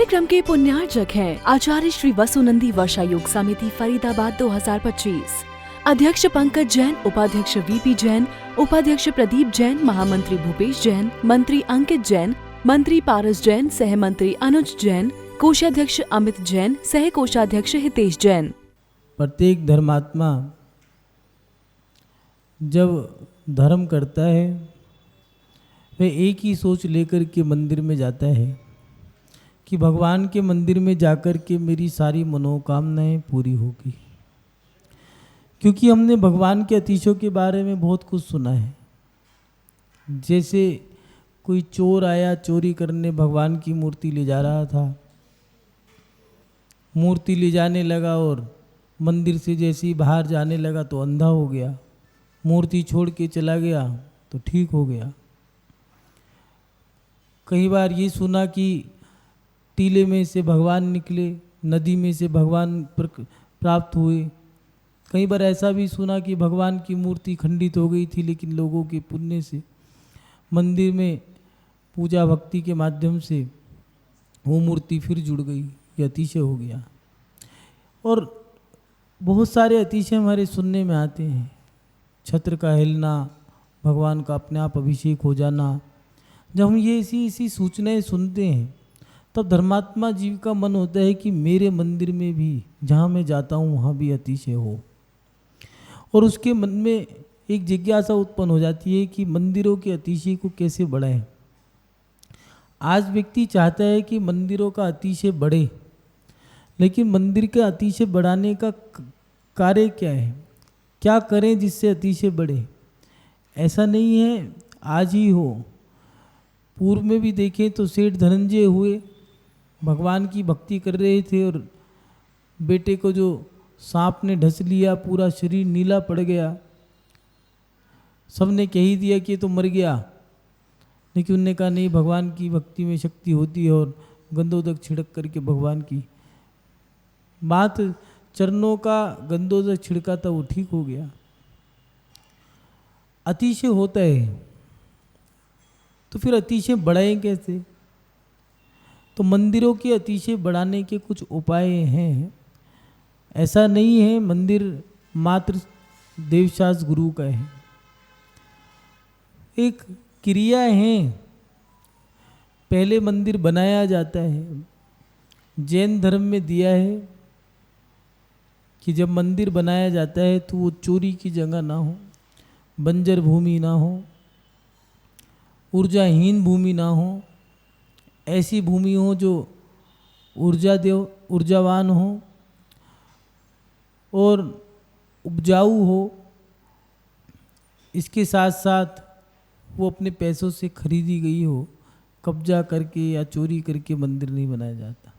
कार्यक्रम के पुण्यार्चक हैं आचार्य श्री वसुनंदी वर्षा योग समिति फरीदाबाद 2025। अध्यक्ष पंकज जैन, उपाध्यक्ष वीपी जैन, उपाध्यक्ष प्रदीप जैन, महामंत्री भूपेश जैन, मंत्री अंकित जैन, मंत्री पारस जैन, सह मंत्री अनुज जैन, कोषाध्यक्ष अमित जैन, सह कोषाध्यक्ष हितेश जैन। प्रत्येक धर्मात्मा जब धर्म करता है वह एक ही सोच लेकर के मंदिर में जाता है कि भगवान के मंदिर में जाकर के मेरी सारी मनोकामनाएं पूरी होगी। क्योंकि हमने भगवान के अतिशयों के बारे में बहुत कुछ सुना है। जैसे कोई चोर आया, चोरी करने भगवान की मूर्ति ले जा रहा था, मूर्ति ले जाने लगा और मंदिर से जैसे ही बाहर जाने लगा तो अंधा हो गया, मूर्ति छोड़ के चला गया तो ठीक हो गया। कई बार ये सुना कि टीले में से भगवान निकले, नदी में से भगवान प्राप्त हुए। कई बार ऐसा भी सुना कि भगवान की मूर्ति खंडित हो गई थी, लेकिन लोगों के पुण्य से मंदिर में पूजा भक्ति के माध्यम से वो मूर्ति फिर जुड़ गई। ये अतिशय हो गया। और बहुत सारे अतिशय हमारे सुनने में आते हैं। छत्र का हिलना, भगवान का अपने आप अभिषेक हो जाना। जब हम ये इसी सूचनाएं सुनते हैं तब धर्मात्मा जीव का मन होता है कि मेरे मंदिर में भी जहाँ मैं जाता हूँ वहाँ भी अतिशय हो। और उसके मन में एक जिज्ञासा उत्पन्न हो जाती है कि मंदिरों के अतिशय को कैसे बढ़ाएं। आज व्यक्ति चाहता है कि मंदिरों का अतिशय बढ़े, लेकिन मंदिर के अतिशय बढ़ाने का कार्य क्या है, क्या करें जिससे अतिशय बढ़े। ऐसा नहीं है आज ही हो। पूर्व में भी देखें तो सेठ धनंजय हुए, भगवान की भक्ति कर रहे थे और बेटे को जो सांप ने ढस लिया, पूरा शरीर नीला पड़ गया। सबने कह ही दिया कि ये तो मर गया, लेकिन उन्होंने कहा नहीं, भगवान की भक्ति में शक्ति होती है और गंधोदक छिड़क करके भगवान की बात, चरणों का गंधोदक छिड़का था, वो ठीक हो गया। अतिशय होता है तो फिर अतिशय बढ़ाएं कैसे? तो मंदिरों के अतिशय बढ़ाने के कुछ उपाय हैं। ऐसा नहीं है मंदिर मात्र देवशास्त्र गुरु का है, एक क्रिया है। पहले मंदिर बनाया जाता है। जैन धर्म में दिया है कि जब मंदिर बनाया जाता है तो वो चोरी की जगह ना हो, बंजर भूमि ना हो, ऊर्जाहीन भूमि ना हो, ऐसी भूमि हो जो ऊर्जावान हो और उपजाऊ हो। इसके साथ साथ वो अपने पैसों से खरीदी गई हो, कब्जा करके या चोरी करके मंदिर नहीं बनाया जाता।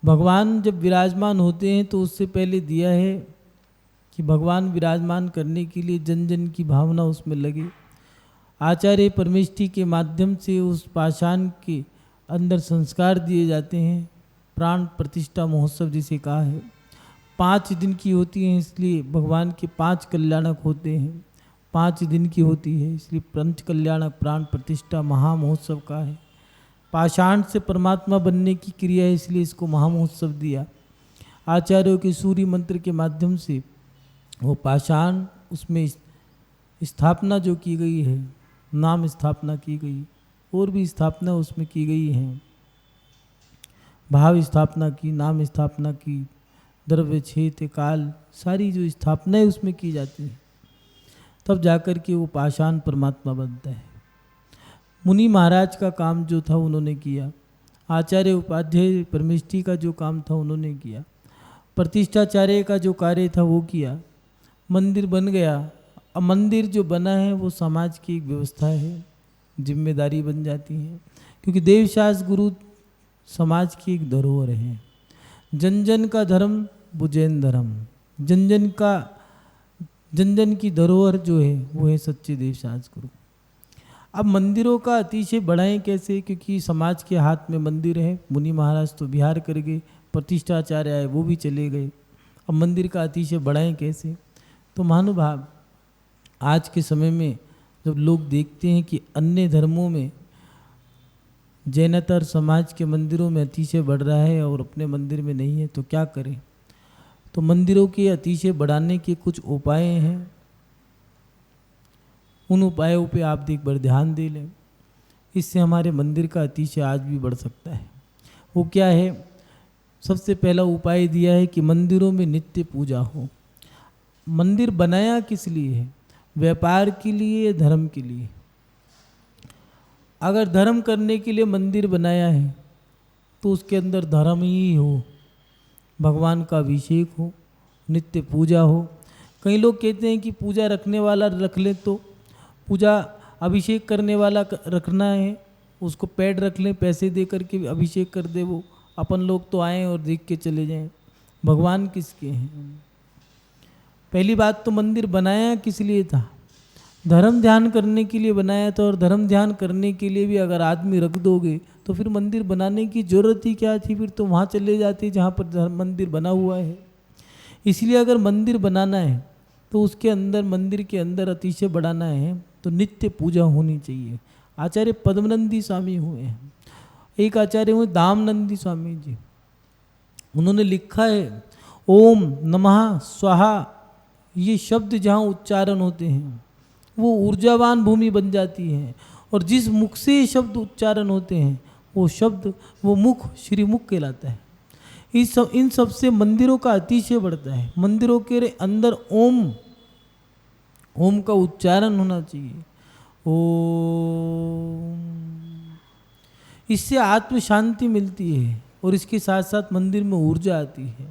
भगवान जब विराजमान होते हैं तो उससे पहले दिया है कि भगवान विराजमान करने के लिए जन जन की भावना उसमें लगे। आचार्य परमेष्ठी के माध्यम से उस पाषाण के अंदर संस्कार दिए जाते हैं। प्राण प्रतिष्ठा महोत्सव जिसे कहा है, 5 दिन की होती हैं, इसलिए भगवान के 5 कल्याणक होते हैं। 5 दिन की होती है, इसलिए पंच कल्याणक प्राण प्रतिष्ठा महामहोत्सव का है। पाषाण से परमात्मा बनने की क्रिया है, इसलिए इसको महामहोत्सव दिया। आचार्यों के सूर्य मंत्र के माध्यम से वो पाषाण, उसमें स्थापना जो की गई है, नाम स्थापना की गई, और भी स्थापना उसमें की गई हैं। भाव स्थापना की, नाम स्थापना की, द्रव्य क्षेत्र काल, सारी जो स्थापनाएं उसमें की जाती हैं, तब जाकर के वो पाषाण परमात्मा बनता है। मुनि महाराज का काम जो था उन्होंने किया, आचार्य उपाध्याय परमेष्ठी का जो काम था उन्होंने किया, प्रतिष्ठाचार्य का जो कार्य था वो किया, मंदिर बन गया। अब मंदिर जो बना है वो समाज की एक व्यवस्था है, जिम्मेदारी बन जाती है, क्योंकि देवशास्त्र गुरु समाज की एक धरोहर है। जन जन का धर्म वो जैन धर्म, जन जन की धरोहर जो है वो है सच्चे देवशास्त्र गुरु। अब मंदिरों का अतिशय बढ़ाएं कैसे? क्योंकि समाज के हाथ में मंदिर है। मुनि महाराज तो विहार कर गए, प्रतिष्ठाचार्य आए वो भी चले गए। अब मंदिर का अतिशय बढ़ाएं कैसे? तो महानुभाव, आज के समय में जब लोग देखते हैं कि अन्य धर्मों में जैनतर समाज के मंदिरों में अतिशय बढ़ रहा है और अपने मंदिर में नहीं है, तो क्या करें। तो मंदिरों के अतिशय बढ़ाने के कुछ उपाय हैं, उन उपायों पे आप एक बार ध्यान दे लें, इससे हमारे मंदिर का अतिशय आज भी बढ़ सकता है। वो क्या है? सबसे पहला उपाय दिया है कि मंदिरों में नित्य पूजा हो। मंदिर बनाया किस लिए है? व्यापार के लिए, धर्म के लिए। अगर धर्म करने के लिए मंदिर बनाया है तो उसके अंदर धर्म ही हो, भगवान का अभिषेक हो, नित्य पूजा हो। कई लोग कहते हैं कि पूजा रखने वाला रख ले, तो पूजा अभिषेक करने वाला रखना है, उसको पेड रख लें, पैसे दे करके अभिषेक कर दे वो, अपन लोग तो आएँ और देख के चले जाएं। भगवान किसके हैं? पहली बात तो मंदिर बनाया किस लिए था? धर्म ध्यान करने के लिए बनाया था। और धर्म ध्यान करने के लिए भी अगर आदमी रख दोगे तो फिर मंदिर बनाने की ज़रूरत ही क्या थी? फिर तो वहाँ चले जाते जहाँ पर मंदिर बना हुआ है। इसलिए अगर मंदिर बनाना है तो उसके अंदर, मंदिर के अंदर अतिशय बढ़ाना है तो नित्य पूजा होनी चाहिए। आचार्य पद्मनंदी स्वामी हुए हैं, एक आचार्य हुए दामनंदी स्वामी जी, उन्होंने लिखा है ओम नमः स्वाहा, ये शब्द जहाँ उच्चारण होते हैं वो ऊर्जावान भूमि बन जाती है। और जिस मुख से ये शब्द उच्चारण होते हैं वो शब्द, वो मुख श्रीमुख कहलाता है। इन सब से मंदिरों का अतिशय बढ़ता है। मंदिरों के अंदर ओम का उच्चारण होना चाहिए। ओम, इससे आत्म शांति मिलती है और इसके साथ साथ मंदिर में ऊर्जा आती है।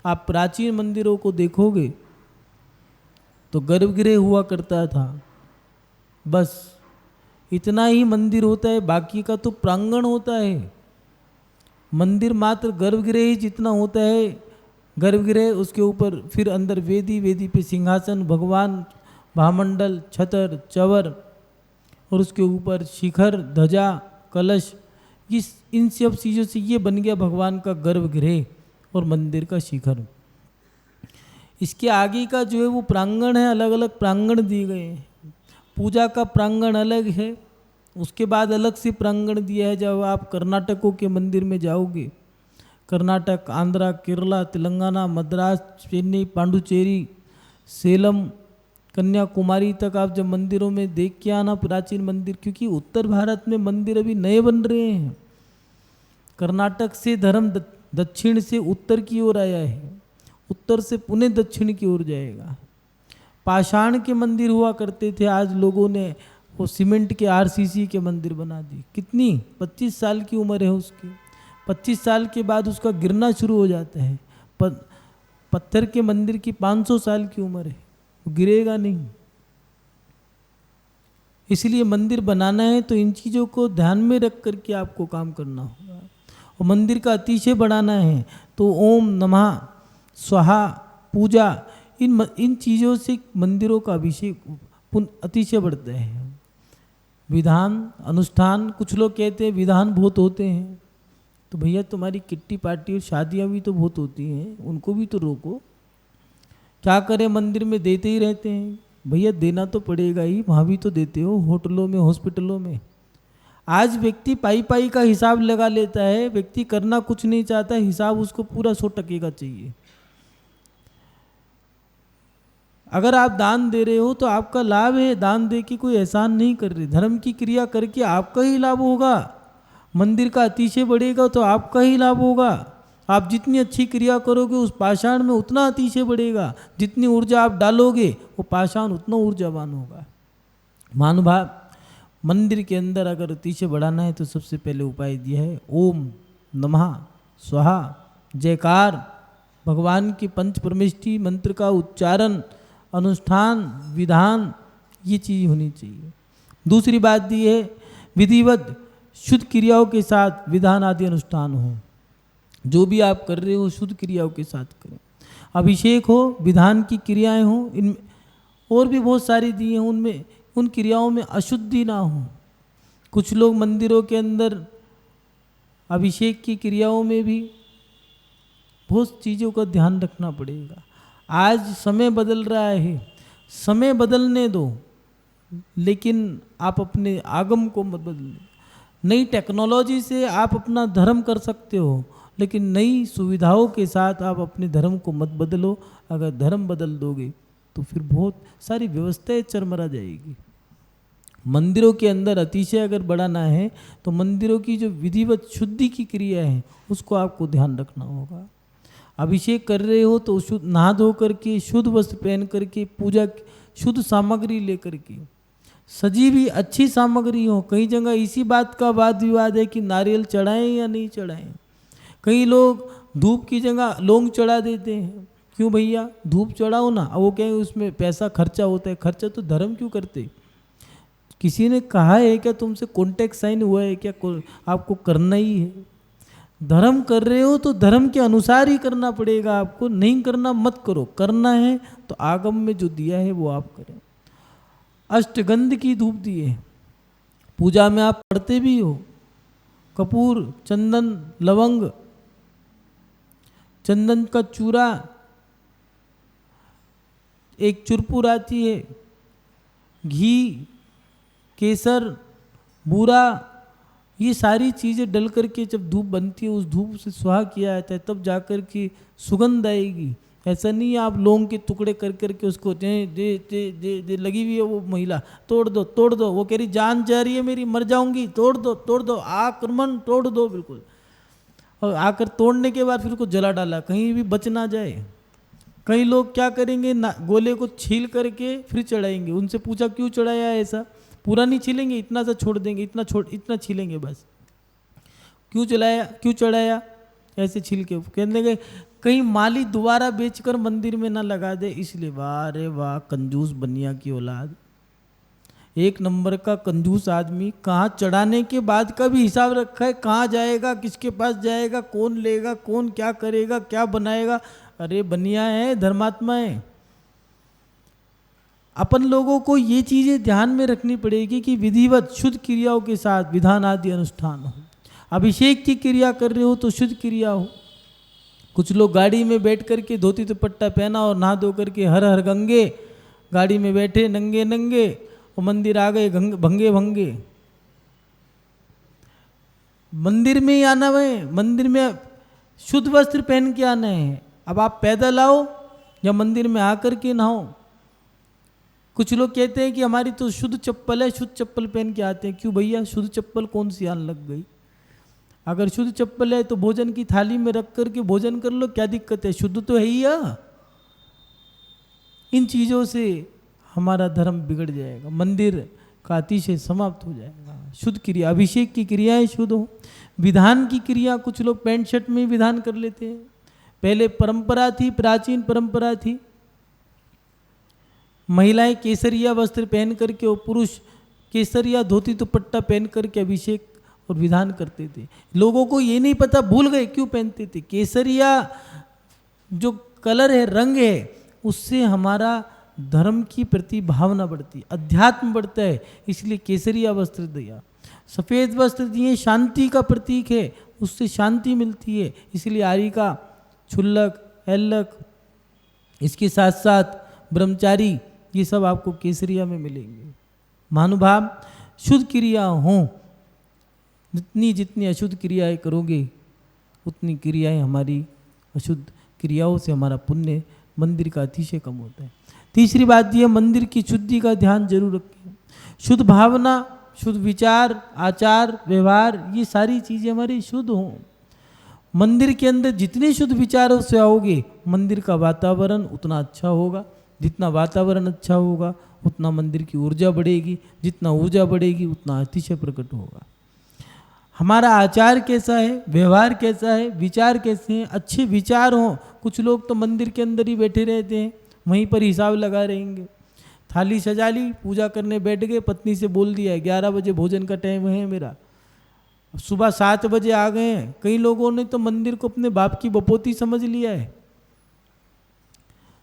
आप प्राचीन मंदिरों को देखोगे तो गर्भगृह हुआ करता था, बस इतना ही मंदिर होता है, बाकी का तो प्रांगण होता है। मंदिर मात्र गर्भगृह ही जितना होता है, गर्भगृह, उसके ऊपर फिर अंदर वेदी पे सिंहासन, भगवान, भामंडल, छतर, चवर, और उसके ऊपर शिखर, ध्वजा, कलश, इन सब चीज़ों से ये बन गया भगवान का गर्भगृह और मंदिर का शिखर। इसके आगे का जो है वो प्रांगण है, अलग अलग प्रांगण दिए गए हैं। पूजा का प्रांगण अलग है, उसके बाद अलग से प्रांगण दिया है। जब आप कर्नाटकों के मंदिर में जाओगे, कर्नाटक, आंध्रा, केरला, तेलंगाना, मद्रास, चेन्नई, पांडुचेरी, सेलम, कन्याकुमारी तक आप जब मंदिरों में देख के आना प्राचीन मंदिर, क्योंकि उत्तर भारत में मंदिर अभी नए बन रहे हैं। कर्नाटक से धर्म दक्षिण से उत्तर की ओर आया है, उत्तर से पुनः दक्षिण की ओर जाएगा। पाषाण के मंदिर हुआ करते थे, आज लोगों ने वो सीमेंट के आरसीसी के मंदिर बना दी। कितनी 25 साल की उम्र है उसकी, 25 साल के बाद उसका गिरना शुरू हो जाता है। पत्थर के मंदिर की 500 साल की उम्र है, वो गिरेगा नहीं। इसलिए मंदिर बनाना है तो इन चीज़ों को ध्यान में रख करके आपको काम करना होगा। और मंदिर का अतिशय बढ़ाना है तो ओम नमः स्वाहा पूजा, इन चीज़ों से मंदिरों का अभिषेक अतिशय बढ़ता है। विधान अनुष्ठान, कुछ लोग कहते हैं विधान बहुत होते हैं, तो भैया तुम्हारी किट्टी पार्टी और शादियाँ भी तो बहुत होती हैं, उनको भी तो रोको। क्या करें, मंदिर में देते ही रहते हैं। भैया देना तो पड़ेगा ही, वहाँ भी तो देते हो, होटलों में, हॉस्पिटलों में। आज व्यक्ति पाई का हिसाब लगा लेता है, व्यक्ति करना कुछ नहीं चाहता, हिसाब उसको पूरा 100% का चाहिए। अगर आप दान दे रहे हो तो आपका लाभ है, दान दे के कोई एहसान नहीं कर रहे। धर्म की क्रिया करके आपका ही लाभ होगा, मंदिर का अतिशय बढ़ेगा तो आपका ही लाभ होगा। आप जितनी अच्छी क्रिया करोगे उस पाषाण में उतना अतिशय बढ़ेगा, जितनी ऊर्जा आप डालोगे वो पाषाण उतना ऊर्जावान होगा। महानुभाव, मंदिर के अंदर अगर अतिशय बढ़ाना है तो सबसे पहले उपाय दिया है ओम नमः स्वाहा, जयकार, भगवान की पंच परमेष्ठी मंत्र का उच्चारण, अनुष्ठान, विधान, ये चीज़ होनी चाहिए। दूसरी बात दी है विधिवत शुद्ध क्रियाओं के साथ विधान आदि अनुष्ठान हो। जो भी आप कर रहे हो शुद्ध क्रियाओं के साथ करें। अभिषेक हो, विधान की क्रियाएं हो, इन और भी बहुत सारी दी हैं, उनमें उन क्रियाओं में अशुद्धि ना हो। कुछ लोग मंदिरों के अंदर अभिषेक की क्रियाओं में भी बहुत चीज़ों का ध्यान रखना पड़ेगा। आज समय बदल रहा है, समय बदलने दो, लेकिन आप अपने आगम को मत बदलें। नई टेक्नोलॉजी से आप अपना धर्म कर सकते हो, लेकिन नई सुविधाओं के साथ आप अपने धर्म को मत बदलो। अगर धर्म बदल दोगे तो फिर बहुत सारी व्यवस्थाएं चरमरा जाएगी। मंदिरों के अंदर अतिशय अगर बढ़ाना है तो मंदिरों की जो विधिवत शुद्धि की क्रिया है उसको आपको ध्यान रखना होगा। अभिषेक कर रहे हो तो शुद्ध नहा धो करके, शुद्ध वस्त्र पहन करके, पूजा शुद्ध सामग्री लेकर के, सजी हुई अच्छी सामग्री हो। कई जगह इसी बात का वाद विवाद है कि नारियल चढ़ाएं या नहीं चढ़ाएं। कई लोग धूप की जगह लौंग चढ़ा देते हैं। क्यों भैया, धूप चढ़ाओ ना। अब वो कहेंगे उसमें पैसा खर्चा होता है। खर्चा तो धर्म क्यों करते? किसी ने कहा है क्या तुमसे, कॉन्टेक्ट साइन हुआ है क्या? आपको करना ही है। धर्म कर रहे हो तो धर्म के अनुसार ही करना पड़ेगा आपको। नहीं करना मत करो। करना है तो आगम में जो दिया है वो आप करें। अष्टगंध की धूप दिए, पूजा में आप पढ़ते भी हो। कपूर, चंदन, लवंग, चंदन का चूरा, एक चुरपुर आती है, घी, केसर, बूरा, ये सारी चीज़ें डल करके जब धूप बनती है उस धूप से सुहा किया जाता है, तब जाकर के सुगंध आएगी। ऐसा नहीं है आप लौंग के टुकड़े कर करके उसको जे लगी हुई है वो महिला, तोड़ दो तोड़ दो, वो कह रही जान जा रही है मेरी, मर जाऊंगी, तोड़ दो, आक्रमण, तोड़ दो बिल्कुल। और आकर तोड़ने के बाद फिर उसको जला डाला, कहीं भी बच ना जाए। कई लोग क्या करेंगे, गोले को छील करके फिर चढ़ाएंगे। उनसे पूछा क्यों चढ़ाया है ऐसा? पूरा नहीं छीलेंगे, इतना सा छोड़ देंगे, इतना छीलेंगे बस। क्यों चढ़ाया ऐसे छील के? कहने लगे कहीं माली दोबारा बेचकर मंदिर में ना लगा दे, इसलिए। वाह रे वाह, कंजूस बनिया की औलाद, एक नंबर का कंजूस आदमी। कहाँ चढ़ाने के बाद का भी हिसाब रखा है, कहाँ जाएगा, किसके पास जाएगा, कौन लेगा, कौन क्या करेगा, क्या बनाएगा। अरे बनिया है, धर्मात्मा है। अपन लोगों को ये चीज़ें ध्यान में रखनी पड़ेगी कि विधिवत शुद्ध क्रियाओं के साथ विधान आदि अनुष्ठान हो। अभिषेक की क्रिया कर रहे हो तो शुद्ध क्रिया हो। कुछ लोग गाड़ी में बैठ करके धोती दुपट्टा पहना और नहा धो करके हर हर गंगे, गाड़ी में बैठे नंगे नंगे और मंदिर आ गए भंगे भंगे। मंदिर में ही आना है, मंदिर में शुद्ध वस्त्र पहन के आना है। अब आप पैदल आओ या मंदिर में आकर के नहाओ। कुछ लोग कहते हैं कि हमारी तो शुद्ध चप्पल है, शुद्ध चप्पल पहन के आते हैं। क्यों भैया, शुद्ध चप्पल कौन सी आन लग गई? अगर शुद्ध चप्पल है तो भोजन की थाली में रख करके भोजन कर लो, क्या दिक्कत है? शुद्ध तो है ही। इन चीज़ों से हमारा धर्म बिगड़ जाएगा, मंदिर का अतिशय समाप्त हो जाएगा। शुद्ध क्रिया, अभिषेक की क्रियाएं शुद्ध हो। विधान की क्रिया कुछ लोग पैंट शर्ट में विधान कर लेते हैं। पहले परंपरा थी, प्राचीन परंपरा थी, महिलाएं केसरिया वस्त्र पहन करके और पुरुष केसरिया धोती दुपट्टा पहन करके अभिषेक और विधान करते थे। लोगों को ये नहीं पता, भूल गए क्यों पहनते थे। केसरिया जो कलर है, रंग है, उससे हमारा धर्म की प्रति भावना बढ़ती है, अध्यात्म बढ़ता है, इसलिए केसरिया वस्त्र दिया। सफ़ेद वस्त्र दिए, शांति का प्रतीक है, उससे शांति मिलती है, इसलिए आरी का, छुल्लक, ऐल्लक, इसके साथ साथ ब्रह्मचारी, ये सब आपको केसरिया में मिलेंगे। महानुभाव, शुद्ध क्रिया हों, जितनी अशुद्ध क्रियाएं करोगे उतनी क्रियाएं हमारी अशुद्ध क्रियाओं से हमारा पुण्य मंदिर का अतिशय कम होता है। तीसरी बात यह, मंदिर की शुद्धि का ध्यान जरूर रखें। शुद्ध भावना, शुद्ध विचार, आचार, व्यवहार, ये सारी चीज़ें हमारी शुद्ध हों। मंदिर के अंदर जितने शुद्ध विचारों से आओगे, मंदिर का वातावरण उतना अच्छा होगा। जितना वातावरण अच्छा होगा उतना मंदिर की ऊर्जा बढ़ेगी, जितना ऊर्जा बढ़ेगी उतना अतिशय प्रकट होगा। हमारा आचार कैसा है, व्यवहार कैसा है, विचार कैसे हैं, अच्छे विचार हों। कुछ लोग तो मंदिर के अंदर ही बैठे रहते हैं, वहीं पर हिसाब लगा रहेंगे। थाली सजा ली, पूजा करने बैठ गए, पत्नी से बोल दिया 11 बजे भोजन का टाइम है मेरा, सुबह 7 बजे आ गए हैं। कई लोगों ने तो मंदिर को अपने बाप की बपोती समझ लिया है।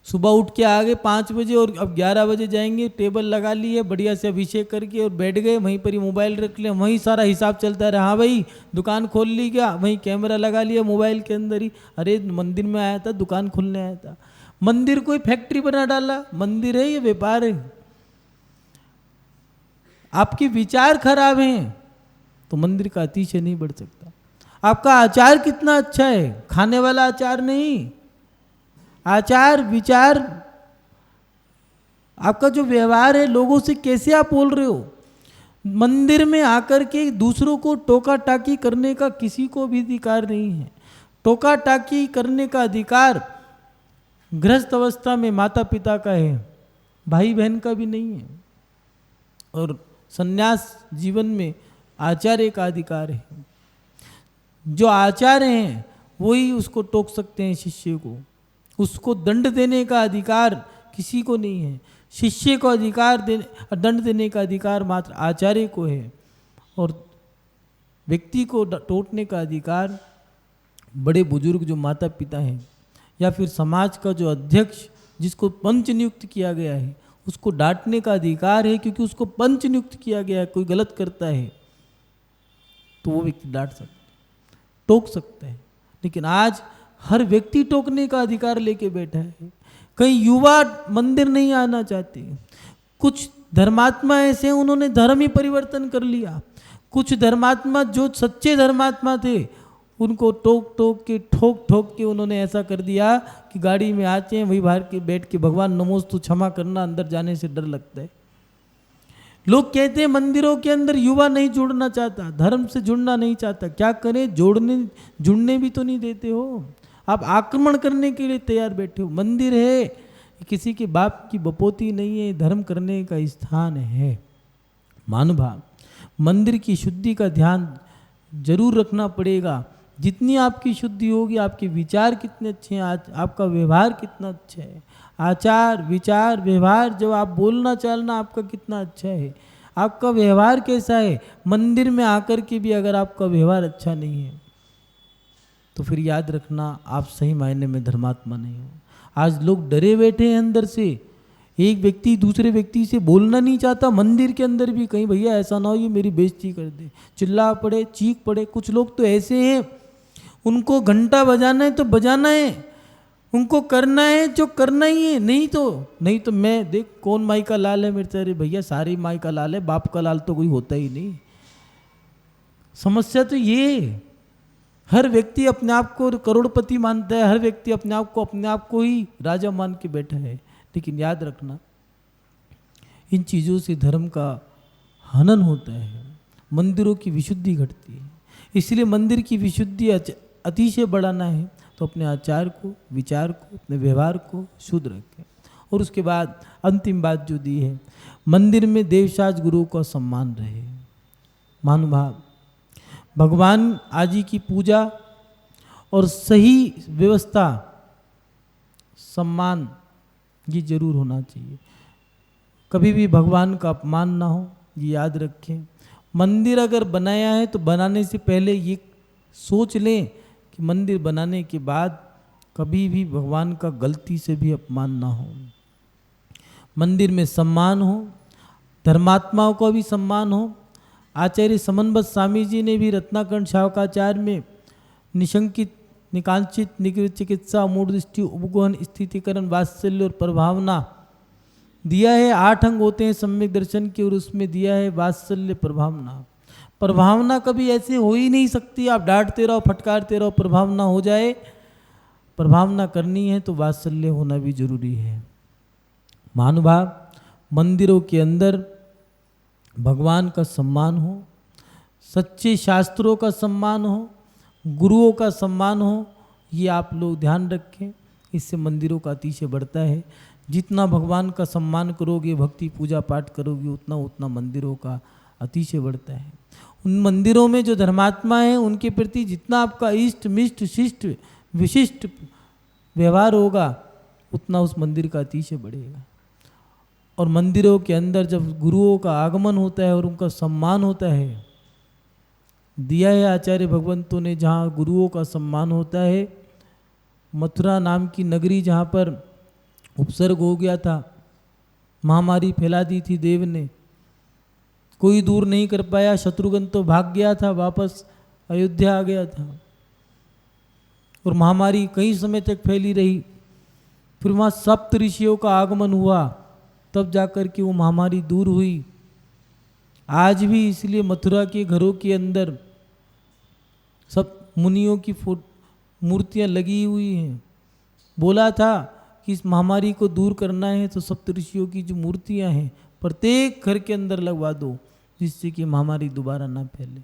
सुबह उठ के आ गए 5 बजे और अब 11 बजे जाएंगे, टेबल लगा ली है, बढ़िया से अभिषेक करके और बैठ गए, वहीं पर ही मोबाइल रख लिया, वहीं सारा हिसाब चलता रहा। हाँ भाई, दुकान खोल ली क्या? वहीं कैमरा लगा लिया मोबाइल के अंदर ही। अरे मंदिर में आया था, दुकान खोलने आया था। मंदिर कोई फैक्ट्री बना डाला? मंदिर है ये व्यापार है। आपके विचार खराब हैं, तो मंदिर का अतिशय नहीं बढ़ सकता। आपका आचार कितना अच्छा है, खाने वाला आचार नहीं, आचार विचार, आपका जो व्यवहार है, लोगों से कैसे आप बोल रहे हो। मंदिर में आकर के दूसरों को टोका टाकी करने का किसी को भी अधिकार नहीं है। टोका टाकी करने का अधिकार गृहस्थ अवस्था में माता पिता का है, भाई बहन का भी नहीं है। और संन्यास जीवन में आचार्य का अधिकार है। जो आचार्य हैं वही उसको टोक सकते हैं शिष्य को, उसको दंड देने का अधिकार किसी को नहीं है। शिष्य को अधिकार देने, दंड देने का अधिकार मात्र आचार्य को है, और व्यक्ति को टोकने का अधिकार बड़े बुजुर्ग जो माता पिता हैं, या फिर समाज का जो अध्यक्ष जिसको पंच नियुक्त किया गया है, उसको डांटने का अधिकार है, क्योंकि उसको पंच नियुक्त किया गया है। कोई गलत करता है तो वो व्यक्ति डांट सकता है, टोक सकता है। लेकिन आज हर व्यक्ति टोकने का अधिकार लेके बैठा है। कई युवा मंदिर नहीं आना चाहते, कुछ धर्मात्मा ऐसे हैं उन्होंने धर्म ही परिवर्तन कर लिया। कुछ धर्मात्मा जो सच्चे धर्मात्मा थे उनको टोक टोक के ठोक ठोक के उन्होंने ऐसा कर दिया कि गाड़ी में आते हैं वही बाहर के बैठ के भगवान नमोस्तु क्षमा करना, अंदर जाने से डर लगता है। लोग कहते हैं मंदिरों के अंदर युवा नहीं जुड़ना चाहता, धर्म से जुड़ना नहीं चाहता। क्या करें, जुड़ने भी तो नहीं देते हो, आप आक्रमण करने के लिए तैयार बैठे हो। मंदिर है, किसी के बाप की बपोती नहीं है, धर्म करने का स्थान है। महानुभाव, मंदिर की शुद्धि का ध्यान जरूर रखना पड़ेगा। जितनी आपकी शुद्धि होगी, आपके विचार कितने अच्छे हैं, आपका व्यवहार कितना अच्छा है, आचार विचार व्यवहार, जब आप बोलना चालना आपका कितना अच्छा है, आपका व्यवहार कैसा है। मंदिर में आकर के भी अगर आपका व्यवहार अच्छा नहीं है तो फिर याद रखना आप सही मायने में धर्मात्मा नहीं हो। आज लोग डरे बैठे हैं अंदर से, एक व्यक्ति दूसरे व्यक्ति से बोलना नहीं चाहता। मंदिर के अंदर भी कहीं भैया ऐसा ना हो ये मेरी बेइज्जती कर दे, चिल्ला पड़े, चीख पड़े। कुछ लोग तो ऐसे हैं, उनको घंटा बजाना है तो बजाना है, उनको करना है जो करना ही है। नहीं तो मैं देख कौन माई का लाल है मेरे, अरे भैया सारी माई का लाल है, बाप का लाल तो कोई होता ही नहीं। समस्या तो ये, हर व्यक्ति अपने आप को करोड़पति मानता है, हर व्यक्ति अपने आप को ही राजा मान के बैठा है। लेकिन याद रखना इन चीज़ों से धर्म का हनन होता है, मंदिरों की विशुद्धि घटती है। इसलिए मंदिर की विशुद्धि अतिशय बढ़ाना है तो अपने आचार को, विचार को, अपने व्यवहार को शुद्ध रखें। और उसके बाद अंतिम बात जो दी है, मंदिर में देवशाच गुरु का सम्मान रहे। महानुभाव, भगवान आदि की पूजा और सही व्यवस्था सम्मान ये जरूर होना चाहिए। कभी भी भगवान का अपमान ना हो, ये याद रखें। मंदिर अगर बनाया है तो बनाने से पहले ये सोच लें कि मंदिर बनाने के बाद कभी भी भगवान का गलती से भी अपमान ना हो। मंदिर में सम्मान हो, धर्मात्माओं का भी सम्मान हो। आचार्य समन्वत स्वामी जी ने भी रत्नाकर्ण शावकाचार्य में निशंकित, निकांक्षित, निकृत चिकित्सा, मूढ़ दृष्टि, उपगोहन, स्थितिकरण, वात्सल्य और प्रभावना दिया है। 8 अंग होते हैं सम्यक दर्शन के, और उसमें दिया है वात्सल्य प्रभावना। प्रभावना कभी ऐसे हो ही नहीं सकती, आप डांटते रहो, फटकारते रहो, प्रभावना हो जाए। प्रभावना करनी है तो वात्सल्य होना भी जरूरी है। महानुभाव, मंदिरों के अंदर भगवान का सम्मान हो, सच्चे शास्त्रों का सम्मान हो, गुरुओं का सम्मान हो, ये आप लोग ध्यान रखें। इससे मंदिरों का अतिशय बढ़ता है। जितना भगवान का सम्मान करोगे, भक्ति पूजा पाठ करोगे, उतना मंदिरों का अतिशय बढ़ता है। उन मंदिरों में जो धर्मात्मा है उनके प्रति जितना आपका इष्ट मिष्ट शिष्ट विशिष्ट व्यवहार होगा, उतना उस मंदिर का अतिशय बढ़ेगा। और मंदिरों के अंदर जब गुरुओं का आगमन होता है और उनका सम्मान होता है, दिया है आचार्य भगवंतों ने, जहाँ गुरुओं का सम्मान होता है। मथुरा नाम की नगरी जहाँ पर उपसर्ग हो गया था, महामारी फैला दी थी देव ने, कोई दूर नहीं कर पाया। शत्रुघ्न तो भाग गया था, वापस अयोध्या आ गया था, और महामारी कई समय तक फैली रही। फिर वहाँ सप्त ऋषियों का आगमन हुआ, तब जाकर के वो महामारी दूर हुई। आज भी इसलिए मथुरा के घरों के अंदर सब मुनियों की मूर्तियां लगी हुई हैं। बोला था कि इस महामारी को दूर करना है तो सप्तऋषियों की जो मूर्तियां हैं प्रत्येक घर के अंदर लगवा दो, जिससे कि महामारी दोबारा ना फैले।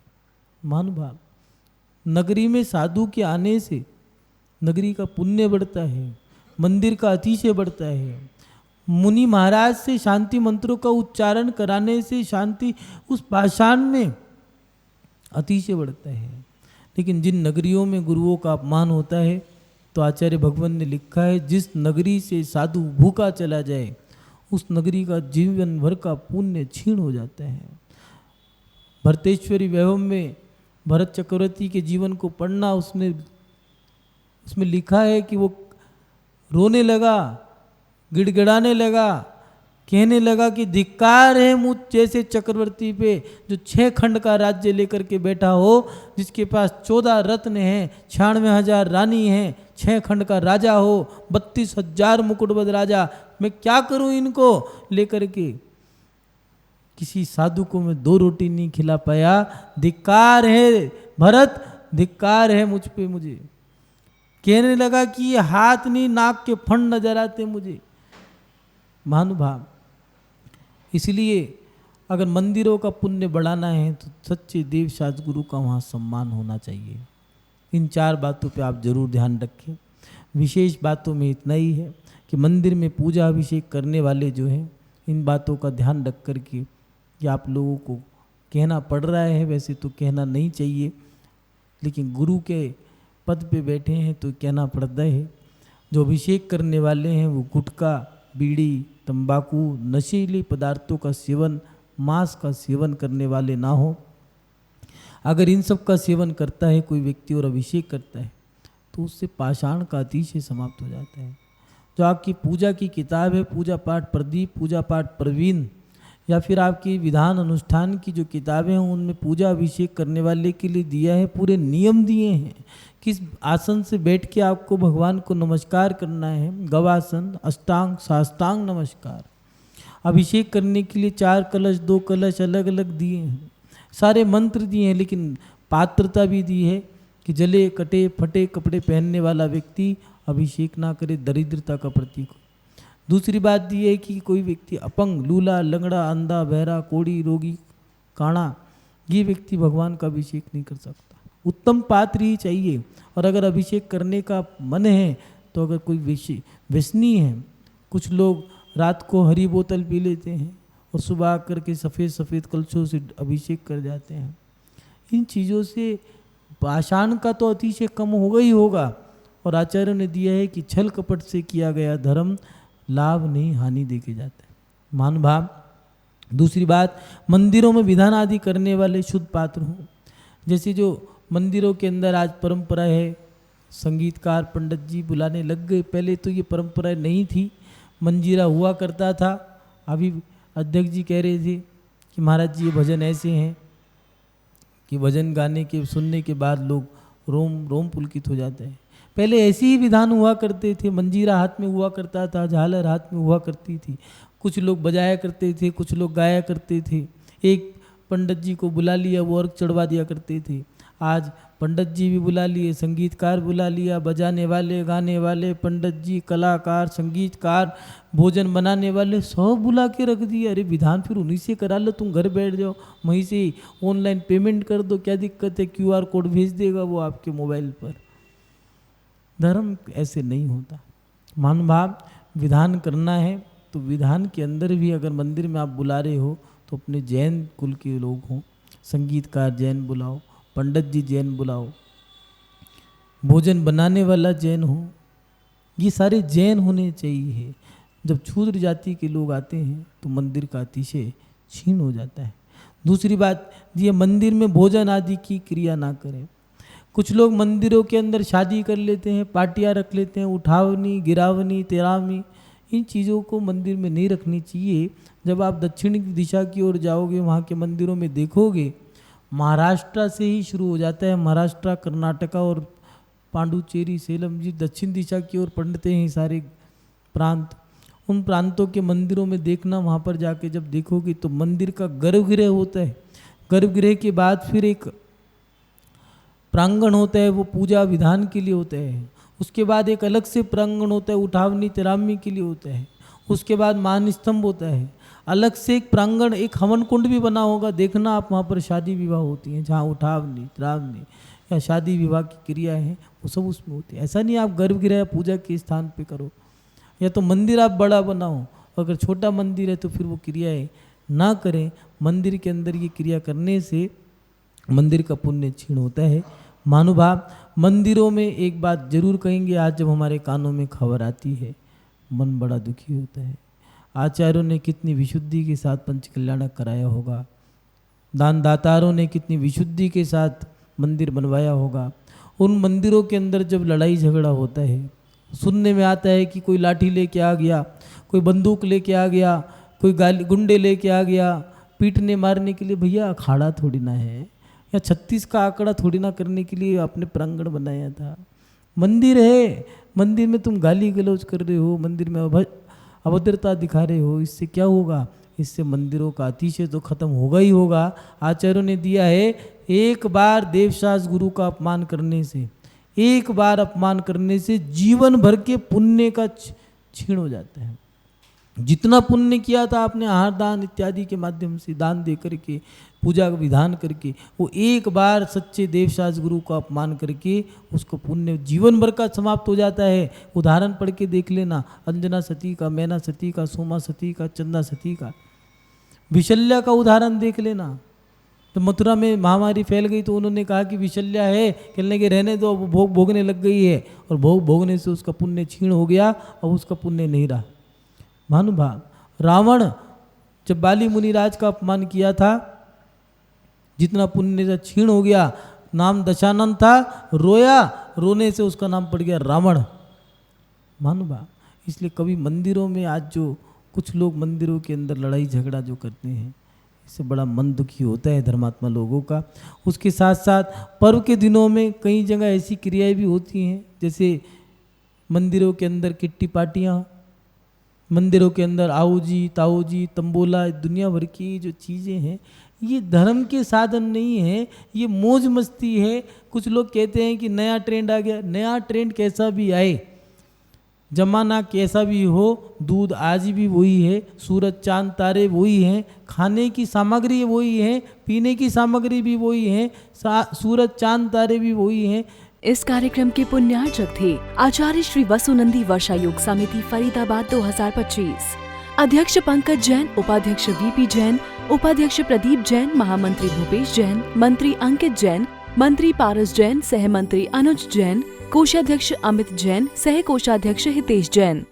महानुभाव, नगरी में साधु के आने से नगरी का पुण्य बढ़ता है, मंदिर का अतिशय बढ़ता है। मुनि महाराज से शांति मंत्रों का उच्चारण कराने से शांति उस पाषाण में अतिशय बढ़ता है। लेकिन जिन नगरियों में गुरुओं का अपमान होता है, तो आचार्य भगवान ने लिखा है, जिस नगरी से साधु भूखा चला जाए उस नगरी का जीवन भर का पुण्य क्षीण हो जाता है। भरतेश्वरी वैभव में भरत चक्रवर्ती के जीवन को पढ़ना, उसमें लिखा है कि वो रोने लगा, गिड़गिड़ाने लगा, कहने लगा कि धिक्कार है मुझ जैसे चक्रवर्ती पे जो 6 खंड का राज्य लेकर के बैठा हो, जिसके पास 14 रत्न हैं, 96,000 रानी हैं, 6 खंड का राजा हो, 32,000 मुकुटबद्ध राजा। मैं क्या करूं इनको लेकर के? किसी साधु को मैं 2 रोटी नहीं खिला पाया। धिक्कार है भरत, धिक्कार है मुझ पे। मुझे कहने लगा कि ये हाथ नहीं, नाक के फंड नजर आते मुझे। महानुभाव, इसलिए अगर मंदिरों का पुण्य बढ़ाना है तो सच्चे देव शास्त्र गुरु का वहाँ सम्मान होना चाहिए। इन 4 बातों पे आप जरूर ध्यान रखें। विशेष बातों में इतना ही है कि मंदिर में पूजा अभिषेक करने वाले जो हैं, इन बातों का ध्यान रख कर के कि आप लोगों को कहना पड़ रहा है, वैसे तो कहना नहीं चाहिए, लेकिन गुरु के पद पे बैठे हैं तो कहना पड़ता है। जो अभिषेक करने वाले हैं वो गुटखा, बीड़ी, तंबाकू, नशीली पदार्थों का सेवन, मांस का सेवन करने वाले ना हो। अगर इन सब का सेवन करता है कोई व्यक्ति और अभिषेक करता है तो उससे पाषाण का अतिशय समाप्त हो जाता है। जो आपकी पूजा की किताब है, पूजा पाठ प्रदीप, पूजा पाठ प्रवीण, या फिर आपकी विधान अनुष्ठान की जो किताबें हैं उनमें पूजा अभिषेक करने वाले के लिए दिया है, पूरे नियम दिए हैं। किस आसन से बैठ के आपको भगवान को नमस्कार करना है, गवासन, अष्टांग, साष्टांग नमस्कार। अभिषेक करने के लिए 4 कलश, 2 कलश अलग अलग दिए हैं, सारे मंत्र दिए हैं, लेकिन पात्रता भी दी है कि जले कटे फटे कपड़े पहनने वाला व्यक्ति अभिषेक ना करे, दरिद्रता का प्रतीक हो। दूसरी बात दी है कि कोई व्यक्ति अपंग, लूला, लंगड़ा, अंधा, बहरा, कोढ़ी, रोगी, काणा, ये व्यक्ति भगवान का अभिषेक नहीं कर सकता। उत्तम पात्र ही चाहिए। और अगर अभिषेक करने का मन है तो अगर कोई व्यसनी है, कुछ लोग रात को हरी बोतल पी लेते हैं और सुबह आकर के सफ़ेद सफ़ेद कलशों से अभिषेक कर जाते हैं। इन चीज़ों से पाषाण का तो अतिशय कम होगा ही होगा। और आचार्य ने दिया है कि छल कपट से किया गया धर्म लाभ नहीं हानि देके जाता है। महानुभाव, दूसरी बात, मंदिरों में विधान आदि करने वाले शुद्ध पात्र हों। जैसे जो मंदिरों के अंदर आज परंपरा है, संगीतकार पंडित जी बुलाने लग गए। पहले तो ये परंपरा नहीं थी, मंजीरा हुआ करता था। अभी अध्यक्ष जी कह रहे थे कि महाराज जी ये भजन ऐसे हैं कि भजन गाने के सुनने के बाद लोग रोम पुलकित हो जाते हैं। पहले ऐसे ही विधान हुआ करते थे, मंजीरा हाथ में हुआ करता था, झालर हाथ में हुआ करती थी, कुछ लोग बजाया करते थे, कुछ लोग गाया करते थे। एक पंडित जी को बुला लिया, वो अर्घ चढ़वा दिया करते थे। आज पंडित जी भी बुला लिए, संगीतकार बुला लिया, बजाने वाले, गाने वाले, पंडित जी, कलाकार, संगीतकार, भोजन बनाने वाले सब बुला के रख दिए। अरे विधान फिर उन्हीं से करा लो, तुम घर बैठ जाओ, वहीं से ऑनलाइन पेमेंट कर दो, क्या दिक्कत है, QR कोड भेज देगा वो आपके मोबाइल पर। धर्म ऐसे नहीं होता। महानुभाव, विधान करना है तो विधान के अंदर भी अगर मंदिर में आप बुला रहे हो तो अपने जैन कुल के लोग हों, संगीतकार जैन बुलाओ, पंडित जी जैन बुलाओ, भोजन बनाने वाला जैन हो, ये सारे जैन होने चाहिए। जब शूद्र जाति के लोग आते हैं तो मंदिर का अतिशय छीन हो जाता है। दूसरी बात ये, मंदिर में भोजन आदि की क्रिया ना करें। कुछ लोग मंदिरों के अंदर शादी कर लेते हैं, पार्टियां रख लेते हैं, उठावनी, गिरावनी, तेरावनी, इन चीज़ों को मंदिर में नहीं रखनी चाहिए। जब आप दक्षिण दिशा की ओर जाओगे, वहाँ के मंदिरों में देखोगे, महाराष्ट्र से ही शुरू हो जाता है। महाराष्ट्र, कर्नाटका और पांडुचेरी, सेलम जी दक्षिण दिशा की ओर पड़ते हैं सारे प्रांत। उन प्रांतों के मंदिरों में देखना, वहाँ पर जाके जब देखोगे तो मंदिर का गर्भगृह होता है, गर्भगृह के बाद फिर एक प्रांगण होता है, वो पूजा विधान के लिए होता है। उसके बाद एक अलग से प्रांगण होता है, उठावनी तिरामी के लिए होता है। उसके बाद मान स्तंभ होता है, अलग से एक प्रांगण, एक हवन कुंड भी बना होगा। देखना आप, वहाँ पर शादी विवाह होती हैं, जहाँ उठावनी तिरामी या शादी विवाह की क्रिया है वो सब उसमें होती है। ऐसा नहीं आप गर्भगृह पूजा के स्थान पे करो, या तो मंदिर आप बड़ा बनाओ, अगर छोटा मंदिर है तो फिर वो क्रियाएं ना करें। मंदिर के अंदर ये क्रिया करने से मंदिर का पुण्य क्षीण होता है। महानुभाव, मंदिरों में एक बात जरूर कहेंगे, आज जब हमारे कानों में खबर आती है मन बड़ा दुखी होता है। आचार्यों ने कितनी विशुद्धि के साथ पंचकल्याणक कराया होगा, दान दातारों ने कितनी विशुद्धि के साथ मंदिर बनवाया होगा। उन मंदिरों के अंदर जब लड़ाई झगड़ा होता है, सुनने में आता है कि कोई लाठी लेके आ गया, कोई बंदूक लेके आ गया, कोई गाली गुंडे लेके आ गया पीटने मारने के लिए। भैया अखाड़ा थोड़ी ना है, या 36 का आंकड़ा थोड़ी ना करने के लिए आपने प्रांगण बनाया था। मंदिर है, मंदिर में तुम गाली गलौज कर रहे हो, मंदिर में अभद्रता दिखा रहे हो, इससे क्या होगा? इससे मंदिरों का अतिशय तो खत्म होगा ही होगा। आचार्यों ने दिया है, एक बार देवशास गुरु का अपमान करने से, एक बार अपमान करने से जीवन भर के पुण्य का क्षीण हो जाता है। जितना पुण्य किया था आपने आहार दान इत्यादि के माध्यम से, दान दे करके, पूजा का विधान करके, वो एक बार सच्चे देवशास गुरु का अपमान करके उसको पुण्य जीवन भर का समाप्त हो जाता है। उदाहरण पढ़ के देख लेना, अंजना सती का, मैना सती का, सोमा सती का, चंदा सती का, विशल्या का उदाहरण देख लेना। तो मथुरा में महामारी फैल गई तो उन्होंने कहा कि विशल्या है, कहने के रहने दो, भोग भोगने लग गई है, और भोग भोगने से उसका पुण्य क्षीण हो गया, और उसका पुण्य नहीं रहा। महानुभाव, रावण जब बाली मुनिराज का अपमान किया था, जितना पुण्य का क्षीण हो गया, नाम दशानन था, रोया, रोने से उसका नाम पड़ गया रावण। महानुभाव, इसलिए कभी मंदिरों में आज जो कुछ लोग मंदिरों के अंदर लड़ाई झगड़ा जो करते हैं, इससे बड़ा मन दुखी होता है धर्मात्मा लोगों का। उसके साथ साथ पर्व के दिनों में कई जगह ऐसी क्रियाएं भी होती हैं, जैसे मंदिरों के अंदर किट्टी पार्टियाँ, मंदिरों के अंदर आओजी ताऊजी तंबोला, दुनिया भर की जो चीज़ें हैं, ये धर्म के साधन नहीं है, ये मौज मस्ती है। कुछ लोग कहते हैं कि नया ट्रेंड आ गया। नया ट्रेंड कैसा भी आए, जमाना कैसा भी हो, दूध आज भी वही है, सूरज चांद तारे वही हैं, खाने की सामग्री वही है, पीने की सामग्री भी वही है, सूरज चांद तारे भी वही हैं। इस कार्यक्रम के पुण्यार्चक थे आचार्य श्री वसुनंदी वर्षा योग समिति फरीदाबाद 2025, अध्यक्ष पंकज जैन, उपाध्यक्ष वीपी जैन, उपाध्यक्ष प्रदीप जैन, महामंत्री भूपेश जैन, मंत्री अंकित जैन, मंत्री पारस जैन, सह मंत्री अनुज जैन, कोषाध्यक्ष अमित जैन, सह कोषाध्यक्ष हितेश जैन।